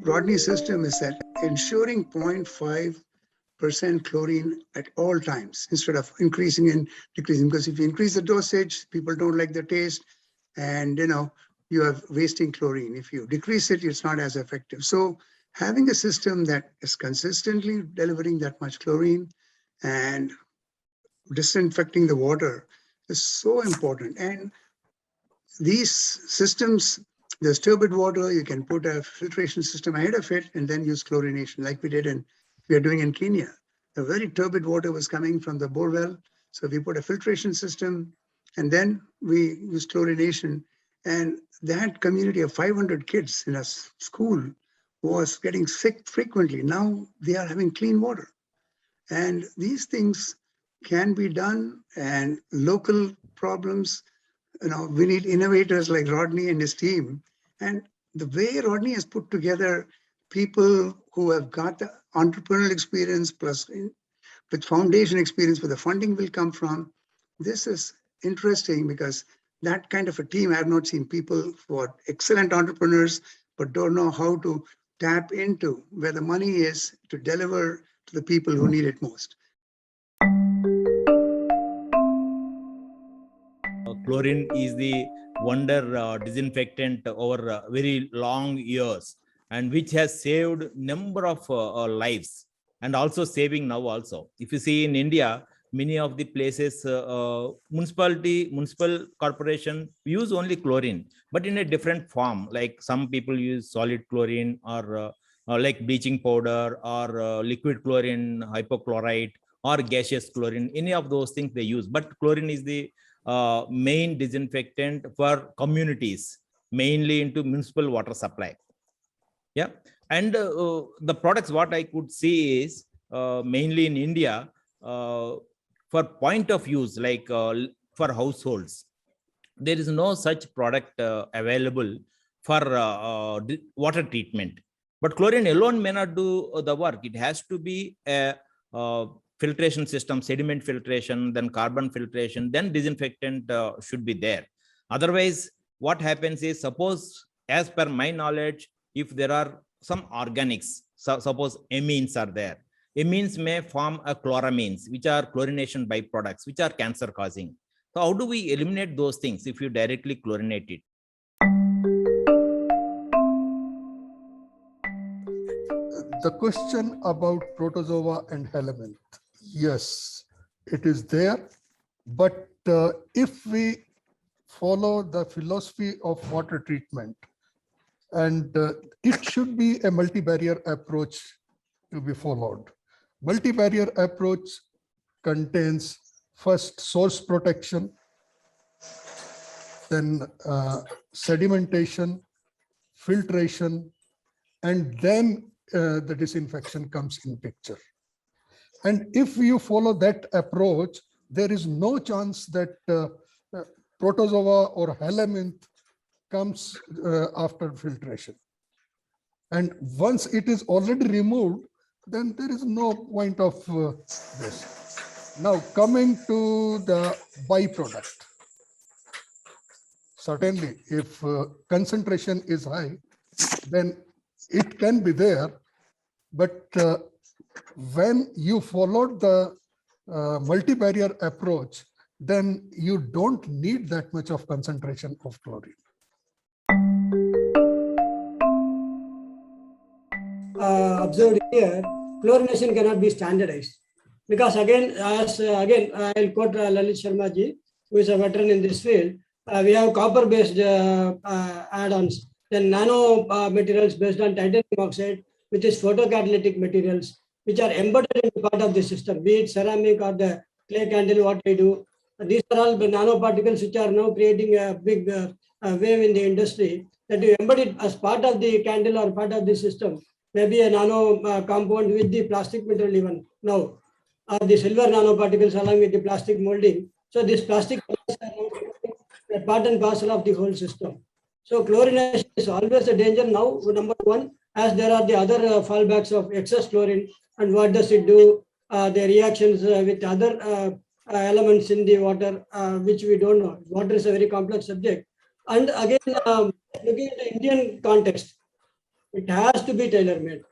Rodney's system is that ensuring 0.5% chlorine at all times instead of increasing and decreasing. Because if you increase the dosage, people don't like the taste, and you are wasting chlorine. If you decrease it, it's not as effective. So having a system that is consistently delivering that much chlorine and disinfecting the water is so important. And these systems, there's turbid water, you can put a filtration system ahead of it and then use chlorination like we are doing in Kenya. The very turbid water was coming from the bore well. So we put a filtration system and then we use chlorination. And that community of 500 kids in a school was getting sick frequently. Now they are having clean water. And these things can be done, and local problems, we need innovators like Rodney and his team. And the way Rodney has put together people who have got the entrepreneurial experience plus with foundation experience where the funding will come from, this is interesting because that kind of a team, I have not seen people who are excellent entrepreneurs but don't know how to tap into where the money is to deliver to the people who need it most. Chlorine is the wonder disinfectant over very long years, and which has saved number of lives, and also saving now also. If you see in India, many of the places, municipal corporation use only chlorine, but in a different form. Like some people use solid chlorine or like bleaching powder or liquid chlorine, hypochlorite or gaseous chlorine. Any of those things they use, but chlorine is the main disinfectant for communities, mainly into municipal water supply. Yeah, and the products what I could see is mainly in India for point of use, like for households, there is no such product available for water treatment. But chlorine alone may not do the work. It has to be a filtration system, sediment filtration, then carbon filtration, then disinfectant should be there. Otherwise, what happens is, suppose, as per my knowledge, if there are some organics, suppose amines are there, amines may form a chloramines, which are chlorination byproducts, which are cancer causing. So how do we eliminate those things if you directly chlorinate it? The question about protozoa and helminth, yes, it is there. But if we follow the philosophy of water treatment, and it should be a multi-barrier approach to be followed. Multi-barrier approach contains first source protection, then sedimentation, filtration, and then the disinfection comes in picture. And if you follow that approach, there is no chance that protozoa or helminth comes after filtration. And once it is already removed, then there is no point of this. Now, coming to the byproduct. Certainly, if concentration is high, then it can be there. But when you followed the multi-barrier approach, then you don't need that much of concentration of chlorine. Observed here, chlorination cannot be standardized because again, I'll quote Lalit Sharma ji, who is a veteran in this field. We have copper-based add-ons, then nano materials based on titanium oxide, which is photocatalytic materials, which are embedded in part of the system, be it ceramic or the clay candle, what we do. These are all the nanoparticles which are now creating a big wave in the industry, that you embed it as part of the candle or part of the system. Maybe a nano compound with the plastic material even now, the silver nanoparticles along with the plastic molding. So this plastic is a part and parcel of the whole system. So chlorination is always a danger now, number one, as there are the other fallbacks of excess chlorine. And what does it do? The reactions with other elements in the water, which we don't know. Water is a very complex subject. And again, looking at the Indian context, It has to be tailor-made.